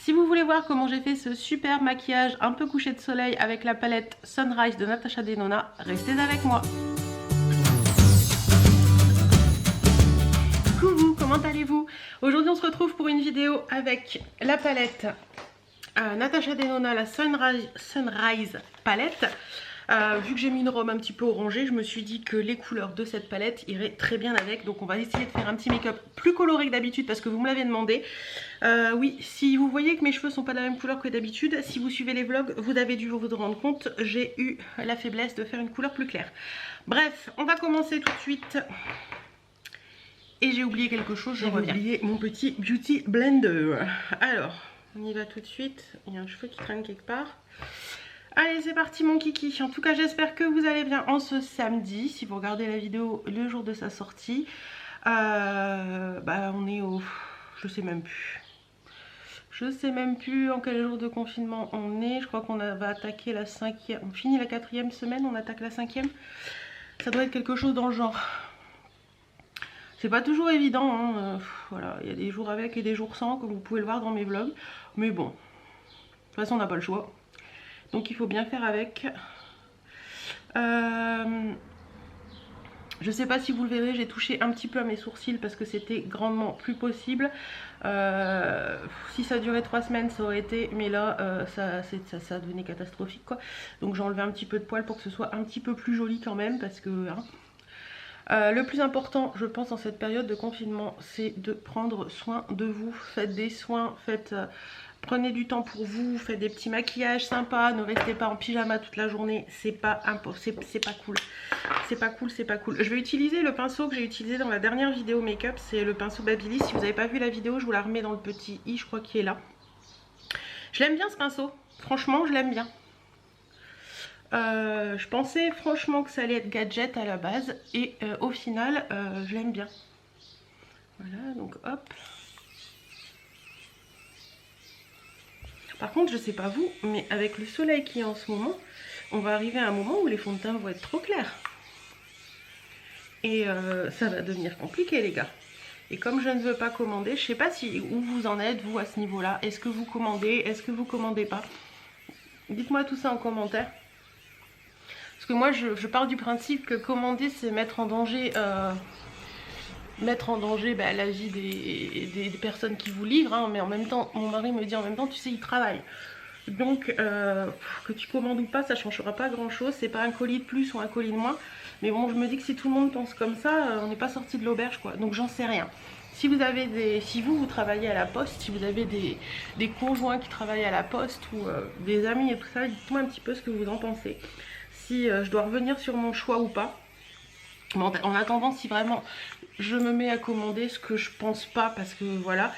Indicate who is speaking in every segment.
Speaker 1: Si vous voulez voir comment j'ai fait ce super maquillage un peu couché de soleil avec la palette Sunrise de Natasha Denona, restez avec moi. Coucou, comment allez-vous? Aujourd'hui on se retrouve pour une vidéo avec la palette Natasha Denona, la Sunrise palette. Vu que j'ai mis une robe un petit peu orangée, je me suis dit que les couleurs de cette palette iraient très bien avec. Donc on va essayer de faire un petit make-up plus coloré que d'habitude parce que vous me l'avez demandé. Oui, si vous voyez que mes cheveux sont pas de la même couleur que d'habitude, si vous suivez les vlogs, vous avez dû vous rendre compte, j'ai eu la faiblesse de faire une couleur plus claire. Bref, on va commencer tout de suite. Et j'ai oublié quelque chose, j'ai oublié mon petit Beauty Blender. Alors, on y va tout de suite. Il y a un cheveu qui traîne quelque part. Allez, c'est parti mon kiki. En tout cas, j'espère que vous allez bien en ce samedi. Si vous regardez la vidéo le jour de sa sortie, on est au... Je sais même plus. Je sais même plus en quel jour de confinement on est. Je crois qu'on va attaquer la 5e. On finit la 4e semaine, on attaque la 5e. Ça doit être quelque chose dans le genre. C'est pas toujours évident, hein. Voilà, il y a des jours avec et des jours sans, comme vous pouvez le voir dans mes vlogs. Mais bon, de toute façon on n'a pas le choix. Donc il faut bien faire avec. Je sais pas si vous le verrez, j'ai touché un petit peu à mes sourcils parce que c'était grandement plus possible. Si ça durait 3 semaines ça aurait été, mais là ça devenait catastrophique quoi. Donc j'ai enlevé un petit peu de poils pour que ce soit un petit peu plus joli quand même parce que... Hein, le plus important je pense en cette période de confinement c'est de prendre soin de vous. Faites des soins, prenez du temps pour vous, faites des petits maquillages sympas, ne restez pas en pyjama toute la journée, c'est pas cool. C'est pas cool, c'est pas cool. Je vais utiliser le pinceau que j'ai utilisé dans la dernière vidéo make-up, c'est le pinceau Babyliss. Si vous n'avez pas vu la vidéo, je vous la remets dans le petit i, je crois qu'il est là. Je l'aime bien ce pinceau, franchement je l'aime bien. Je pensais franchement que ça allait être gadget à la base et au final je l'aime bien. Voilà, donc hop. Par contre je sais pas vous, mais avec le soleil qui est en ce moment, on va arriver à un moment où les fonds de teint vont être trop clairs. Et ça va devenir compliqué les gars. Et comme je ne veux pas commander, je sais pas si où vous en êtes vous à ce niveau là. Est-ce que vous commandez, est-ce que vous commandez pas? Dites-moi tout ça en commentaire. Parce que moi je pars du principe que commander c'est mettre en danger la vie des personnes qui vous livrent, hein. Mais en même temps mon mari me dit en même temps tu sais il travaille. Donc que tu commandes ou pas ça changera pas grand chose, c'est pas un colis de plus ou un colis de moins. Mais bon je me dis que si tout le monde pense comme ça on n'est pas sorti de l'auberge quoi, donc j'en sais rien. Si vous avez si vous travaillez à la poste, si vous avez des conjoints qui travaillent à la poste ou des amis et tout ça, dites-moi un petit peu ce que vous en pensez. Si je dois revenir sur mon choix ou pas. Bon, en attendant, si vraiment je me mets à commander, ce que je pense pas parce que voilà,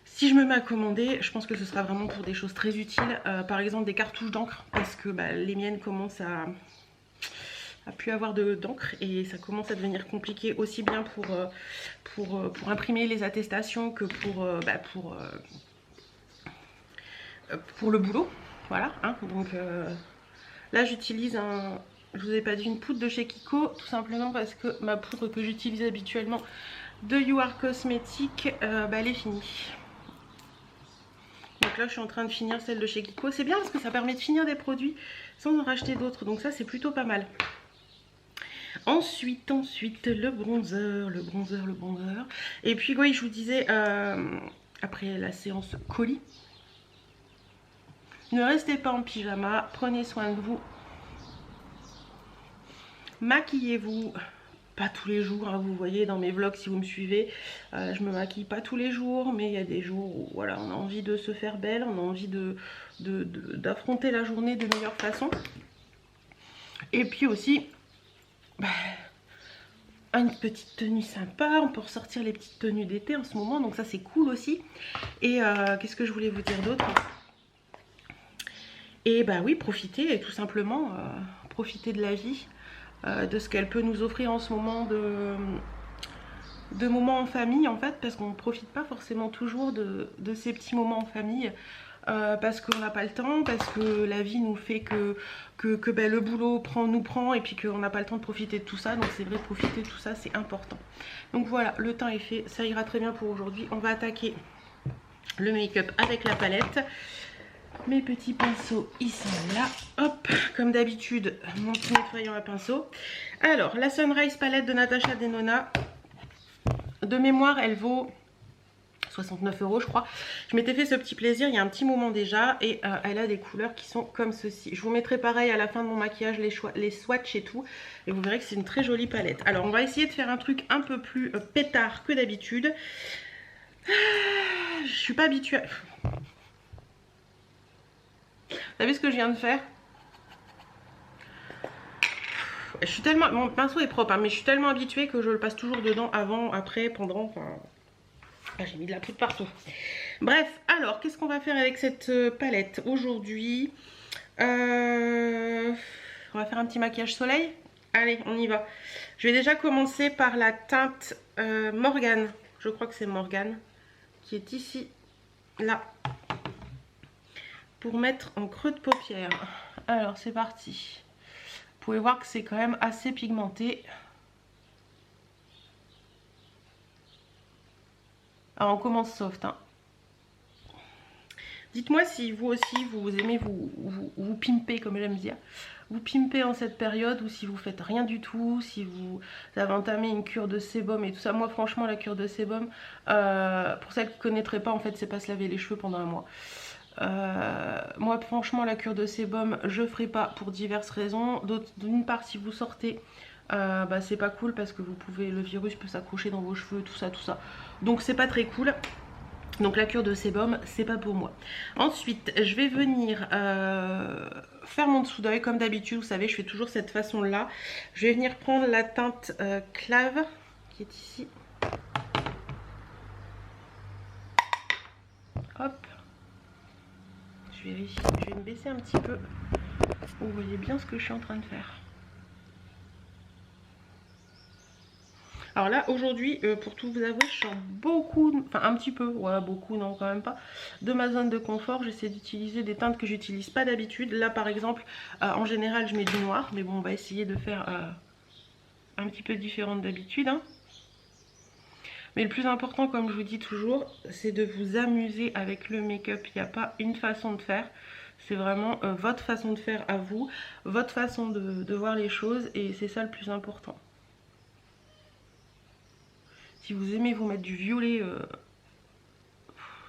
Speaker 1: si je me mets à commander, je pense que ce sera vraiment pour des choses très utiles. Par exemple des cartouches d'encre parce que les miennes commencent à plus avoir d'encre et ça commence à devenir compliqué aussi bien pour imprimer les attestations que pour le boulot. Voilà, hein, donc là j'utilise je vous ai pas dit, une poudre de chez Kiko, tout simplement parce que ma poudre que j'utilise habituellement de You Are Cosmetics, elle est finie. Donc là je suis en train de finir celle de chez Kiko. C'est bien parce que ça permet de finir des produits sans en racheter d'autres, donc ça c'est plutôt pas mal. Ensuite le bronzer. Et puis oui, je vous disais, après la séance colis, ne restez pas en pyjama, prenez soin de vous. Maquillez-vous, pas tous les jours, hein, vous voyez dans mes vlogs si vous me suivez, je me maquille pas tous les jours, mais il y a des jours où voilà, on a envie de se faire belle, on a envie d'affronter la journée de meilleure façon. Et puis aussi, une petite tenue sympa, on peut ressortir les petites tenues d'été en ce moment, donc ça c'est cool aussi. Et qu'est-ce que je voulais vous dire d'autre? Et oui, profitez, tout simplement, profitez de la vie. De ce qu'elle peut nous offrir en ce moment de moments en famille en fait, parce qu'on ne profite pas forcément toujours de ces petits moments en famille parce qu'on n'a pas le temps, parce que la vie nous fait que le boulot nous prend et puis qu'on n'a pas le temps de profiter de tout ça. Donc c'est vrai, profiter de tout ça c'est important. Donc voilà, le temps est fait, ça ira très bien pour aujourd'hui. On va attaquer le make-up avec la palette. Mes petits pinceaux, ils sont là. Hop, comme d'habitude, mon petit nettoyant à pinceau. Alors, la Sunrise palette de Natasha Denona. De mémoire, elle vaut 69 € je crois. Je m'étais fait ce petit plaisir il y a un petit moment déjà. Et elle a des couleurs qui sont comme ceci. Je vous mettrai pareil à la fin de mon maquillage les swatchs et tout. Et vous verrez que c'est une très jolie palette. Alors, on va essayer de faire un truc un peu plus pétard que d'habitude. Je suis pas habituée à... Vous savez ce que je viens de faire? Je suis tellement... Mon pinceau est propre, hein, mais je suis tellement habituée que je le passe toujours dedans avant, après, pendant... Enfin... Ah, j'ai mis de la poudre partout. Bref, alors, qu'est-ce qu'on va faire avec cette palette aujourd'hui? On va faire un petit maquillage soleil. Allez, on y va. Je vais déjà commencer par la teinte Morgane. Je crois que c'est Morgane. Qui est ici, là. Pour mettre en creux de paupière. Alors, c'est parti. Vous pouvez voir que c'est quand même assez pigmenté. Alors on commence soft. Hein. Dites-moi si vous aussi vous aimez vous pimper comme j'aime dire. Vous pimpez en cette période ou si vous faites rien du tout, si vous avez entamé une cure de sébum et tout ça. Moi franchement la cure de sébum, pour celles qui ne connaîtraient pas en fait c'est pas se laver les cheveux pendant un mois. Moi franchement la cure de sébum je ferai pas pour diverses raisons. D'une part si vous sortez bah, c'est pas cool parce que vous pouvez, le virus peut s'accrocher dans vos cheveux, tout ça. Donc c'est pas très cool. Donc la cure de sébum c'est pas pour moi. Ensuite je vais venir faire mon dessous d'œil comme d'habitude. Vous savez je fais toujours cette façon là. Je vais venir prendre la teinte Clave qui est ici. Hop. Je vérifie, je vais me baisser un petit peu. Vous voyez bien ce que je suis en train de faire. Alors là aujourd'hui pour tout vous avouer je sors beaucoup, enfin un petit peu, ouais beaucoup non quand même pas, de ma zone de confort. J'essaie d'utiliser des teintes que j'utilise pas d'habitude. Là par exemple en général je mets du noir, mais bon on va essayer de faire un petit peu différente d'habitude. Hein. Mais le plus important comme je vous dis toujours c'est de vous amuser avec le make-up. Il n'y a pas une façon de faire. C'est vraiment votre façon de faire à vous, votre façon de voir les choses et c'est ça le plus important. Si vous aimez vous mettre du violet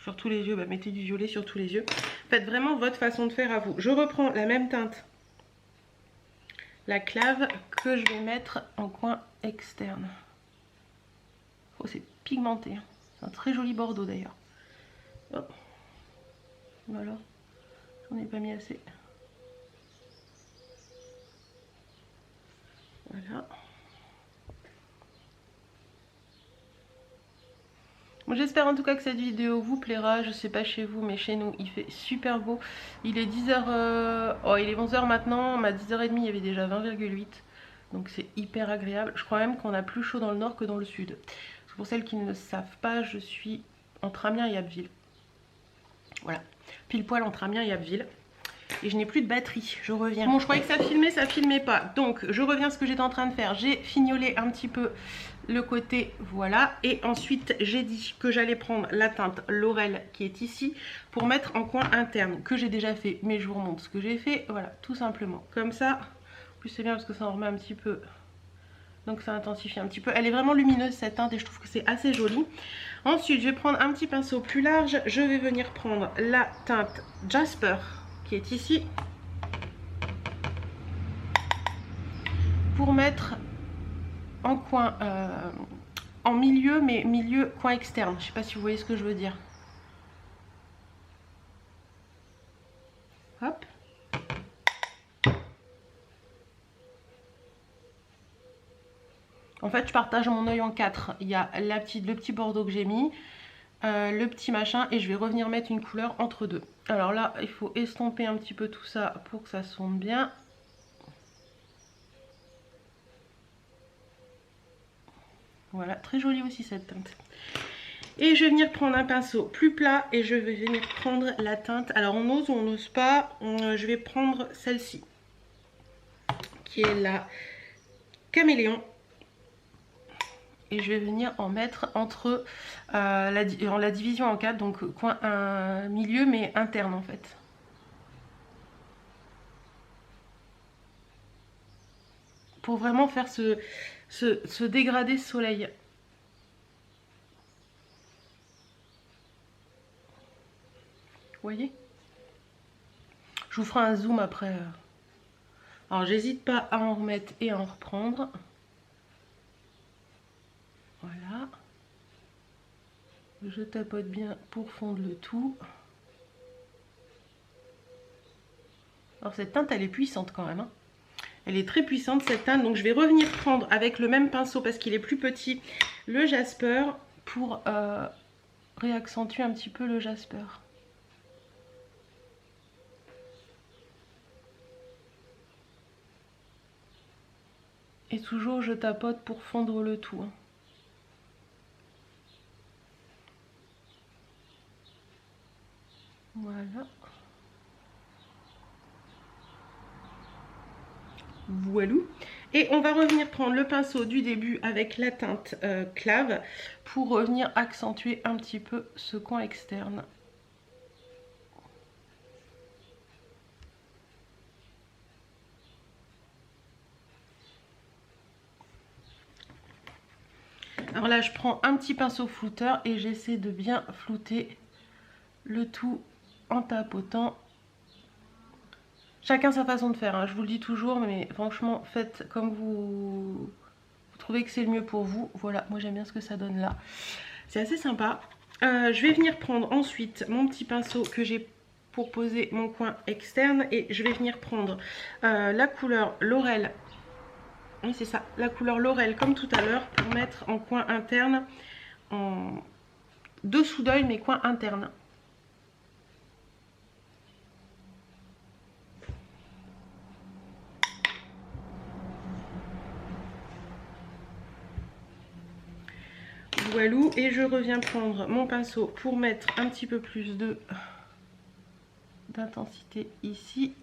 Speaker 1: sur tous les yeux, bah mettez du violet sur tous les yeux. Faites vraiment votre façon de faire à vous. Je reprends la même teinte, la Clave, que je vais mettre en coin externe. Oh, c'est pigmenté. Hein. C'est un très joli bordeaux d'ailleurs. Oh. Voilà. J'en ai pas mis assez. Voilà. J'espère en tout cas que cette vidéo vous plaira. Je sais pas chez vous mais chez nous il fait super beau. Il est 10h, oh il est 11h maintenant, à 10h30 il y avait déjà 20,8. Donc c'est hyper agréable. Je crois même qu'on a plus chaud dans le nord que dans le sud. Pour celles qui ne le savent pas, je suis entre Amiens et Abbeville. Voilà, pile poil entre Amiens et Abbeville. Et je n'ai plus de batterie, je reviens. Bon je croyais que ça filmait pas. Donc je reviens à ce que j'étais en train de faire. J'ai fignolé un petit peu le côté, voilà. Et ensuite j'ai dit que j'allais prendre la teinte Laurel qui est ici pour mettre en coin interne. Que j'ai déjà fait, mais je vous remontre ce que j'ai fait. Voilà, tout simplement. Comme ça, en plus c'est bien parce que ça en remet un petit peu. Donc ça intensifie un petit peu. Elle est vraiment lumineuse cette teinte et je trouve que c'est assez joli. Ensuite je vais prendre un petit pinceau plus large. Je vais venir prendre la teinte Jasper qui est ici pour mettre en coin, en milieu, mais milieu coin externe. Je sais pas si vous voyez ce que je veux dire. Hop. En fait je partage mon œil en 4. Il y a le petit bordeaux que j'ai mis, le petit machin, et je vais revenir mettre une couleur entre deux. Alors là il faut estomper un petit peu tout ça pour que ça sonde bien. Voilà, très jolie aussi cette teinte. Et je vais venir prendre un pinceau plus plat et je vais venir prendre la teinte. Alors on ose ou on n'ose pas, je vais prendre celle-ci qui est la Caméléon. et je vais venir en mettre entre la division en 4, donc coin milieu mais interne en fait. Pour vraiment faire ce dégradé soleil. Vous voyez? Je vous ferai un zoom après. Alors j'hésite pas à en remettre et à en reprendre. Voilà. Je tapote bien pour fondre le tout. Alors cette teinte elle est puissante quand même, hein. Elle est très puissante cette teinte, donc je vais revenir prendre avec le même pinceau parce qu'il est plus petit, le Jasper, pour réaccentuer un petit peu le Jasper. Et toujours je tapote pour fondre le tout, hein. Voilà. Voilou. Et on va revenir prendre le pinceau du début avec la teinte clave pour revenir accentuer un petit peu ce coin externe. Alors là je prends un petit pinceau flouteur et j'essaie de bien flouter le tout en tapotant. Chacun sa façon de faire, hein, je vous le dis toujours, mais franchement faites comme vous trouvez que c'est le mieux pour vous. Voilà, moi j'aime bien ce que ça donne là. C'est assez sympa. Je vais venir prendre ensuite mon petit pinceau que j'ai pour poser mon coin externe et je vais venir prendre la couleur Laurel. Oui c'est ça, la couleur Laurel comme tout à l'heure pour mettre en coin interne, en dessous d'œil mais coin interne. Voilou, et je reviens prendre mon pinceau pour mettre un petit peu plus d'intensité ici.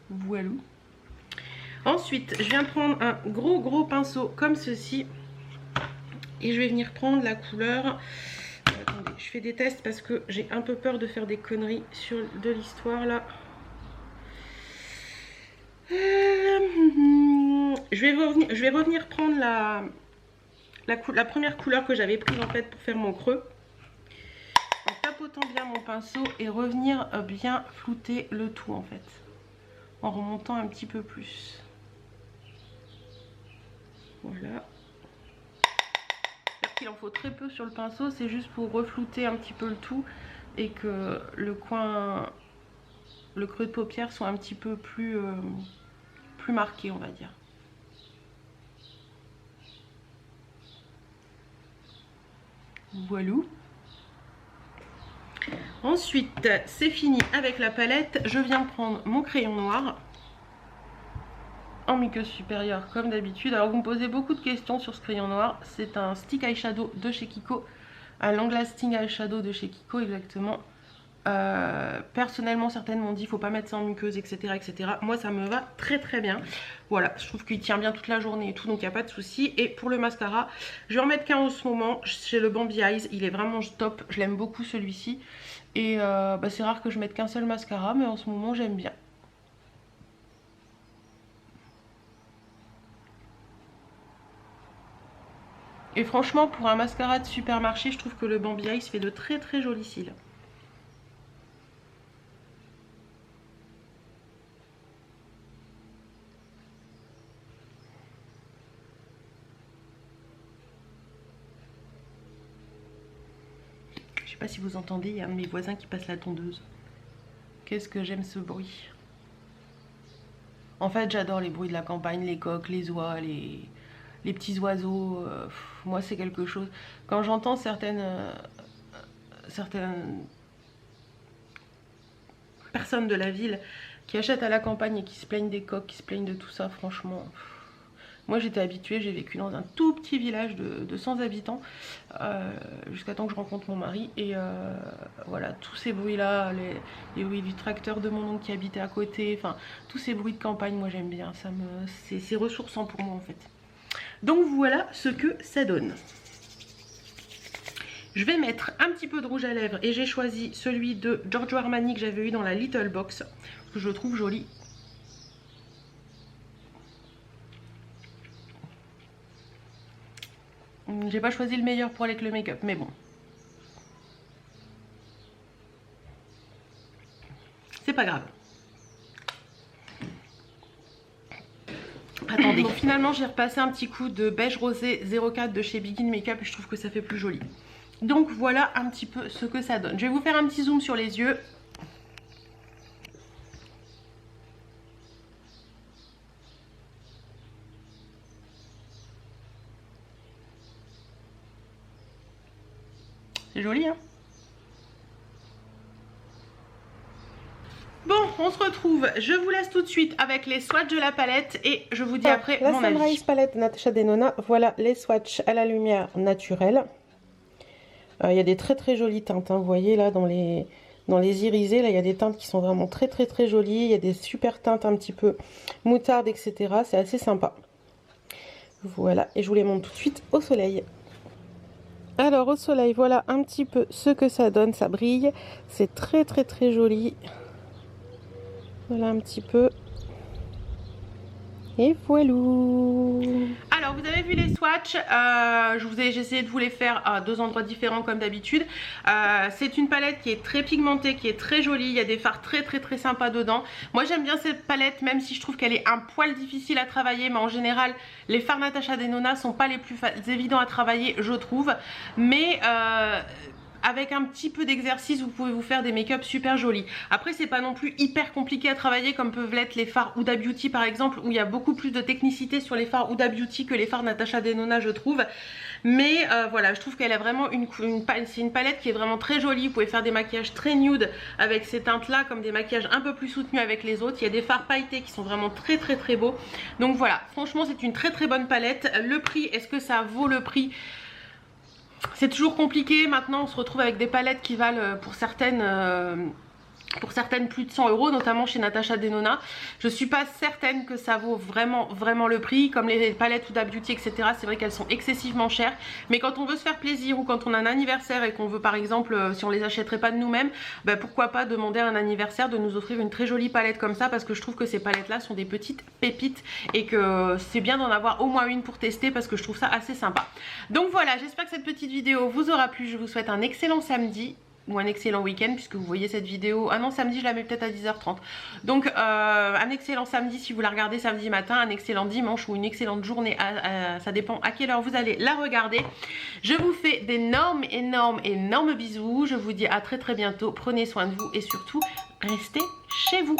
Speaker 1: Voilou. Ensuite, je viens prendre un gros pinceau comme ceci et je vais venir prendre la couleur. Attendez, je fais des tests parce que j'ai un peu peur de faire des conneries sur de l'histoire là. Je vais revenir prendre la première couleur que j'avais prise en fait pour faire mon creux. En tapotant bien mon pinceau et revenir bien flouter le tout en fait. En remontant un petit peu plus. Voilà. Il en faut très peu sur le pinceau, c'est juste pour reflouter un petit peu le tout et que le creux de paupière soit un petit peu plus marqué, on va dire. Voilà. Ensuite, c'est fini avec la palette. Je viens prendre mon crayon noir en muqueuse supérieure comme d'habitude. Alors vous me posez beaucoup de questions sur ce crayon noir. C'est un stick eyeshadow de chez Kiko. Un long lasting eyeshadow de chez Kiko exactement. Personnellement certaines m'ont dit faut pas mettre ça en muqueuse etc etc. Moi ça me va très bien. Voilà, je trouve qu'il tient bien toute la journée et tout, donc il n'y a pas de souci. Et pour le mascara, je vais en mettre qu'un en ce moment chez le Bambi Eyes. Il est vraiment top, je l'aime beaucoup celui-ci. Et c'est rare que je mette qu'un seul mascara, mais en ce moment j'aime bien. Et franchement pour un mascara de supermarché, je trouve que le Bambi Eyes fait de très jolis cils. Je sais pas si vous entendez, il y a un de mes voisins qui passe la tondeuse. Qu'est-ce que j'aime ce bruit. En fait j'adore les bruits de la campagne, les coqs, les oies, les petits oiseaux. Moi c'est quelque chose. Quand j'entends certaines personnes de la ville qui achètent à la campagne et qui se plaignent des coqs, qui se plaignent de tout ça, franchement, Moi j'étais habituée, j'ai vécu dans un tout petit village de 100 habitants jusqu'à temps que je rencontre mon mari. Et voilà, tous ces bruits là, les bruits du tracteur de mon oncle qui habitait à côté, enfin tous ces bruits de campagne, moi j'aime bien, c'est ressourçant pour moi en fait. Donc voilà ce que ça donne. Je vais mettre un petit peu de rouge à lèvres et j'ai choisi celui de Giorgio Armani que j'avais eu dans la Little Box, que je trouve joli. J'ai pas choisi le meilleur pour avec le make-up, mais bon. C'est pas grave. Attendez, donc finalement j'ai repassé un petit coup de beige rosé 04 de chez Begin Makeup et je trouve que ça fait plus joli. Donc voilà un petit peu ce que ça donne. Je vais vous faire un petit zoom sur les yeux. C'est joli hein. Bon, on se retrouve, je vous laisse tout de suite avec les swatchs de la palette et je vous dis après mon avis. La Sunrise Palette Natasha Denona, voilà les swatchs à la lumière naturelle. Il y a des très jolies teintes, hein, vous voyez là dans les irisés, là il y a des teintes qui sont vraiment très jolies. Il y a des super teintes un petit peu moutarde, etc. C'est assez sympa. Voilà, et je vous les montre tout de suite au soleil. Alors au soleil, voilà un petit peu ce que ça donne, ça brille. C'est très joli. Voilà un petit peu. Et voilou. Alors vous avez vu les swatchs, j'ai essayé de vous les faire à deux endroits différents comme d'habitude. C'est une palette qui est très pigmentée, qui est très jolie, il y a des fards très sympas dedans. Moi j'aime bien cette palette même si je trouve qu'elle est un poil difficile à travailler, mais en général les fards Natasha Denona sont pas les plus évidents à travailler je trouve. Mais avec un petit peu d'exercice, vous pouvez vous faire des make-up super jolis. Après, c'est pas non plus hyper compliqué à travailler comme peuvent l'être les fards Huda Beauty par exemple, où il y a beaucoup plus de technicité sur les fards Huda Beauty que les fards Natasha Denona, je trouve. Mais voilà, je trouve qu'elle a vraiment c'est une palette qui est vraiment très jolie. Vous pouvez faire des maquillages très nude avec ces teintes-là, comme des maquillages un peu plus soutenus avec les autres. Il y a des fards pailletés qui sont vraiment très beaux. Donc voilà, franchement, c'est une très bonne palette. Le prix, est-ce que ça vaut le prix ? C'est toujours compliqué, maintenant on se retrouve avec des palettes qui valent pour certaines plus de 100 €, notamment chez Natasha Denona. Je suis pas certaine que ça vaut vraiment le prix, comme les palettes Huda Beauty, etc. C'est vrai qu'elles sont excessivement chères, mais quand on veut se faire plaisir ou quand on a un anniversaire et qu'on veut par exemple, si on les achèterait pas de nous-mêmes, bah pourquoi pas demander à un anniversaire de nous offrir une très jolie palette comme ça, parce que je trouve que ces palettes là sont des petites pépites et que c'est bien d'en avoir au moins une pour tester parce que je trouve ça assez sympa. Donc voilà, j'espère que cette petite vidéo vous aura plu. Je vous souhaite un excellent samedi ou un excellent week-end puisque vous voyez cette vidéo, ah non, samedi je la mets peut-être à 10h30, donc un excellent samedi si vous la regardez samedi matin, un excellent dimanche ou une excellente journée, ça dépend à quelle heure vous allez la regarder. Je vous fais d'énormes bisous, je vous dis à très bientôt, prenez soin de vous et surtout restez chez vous.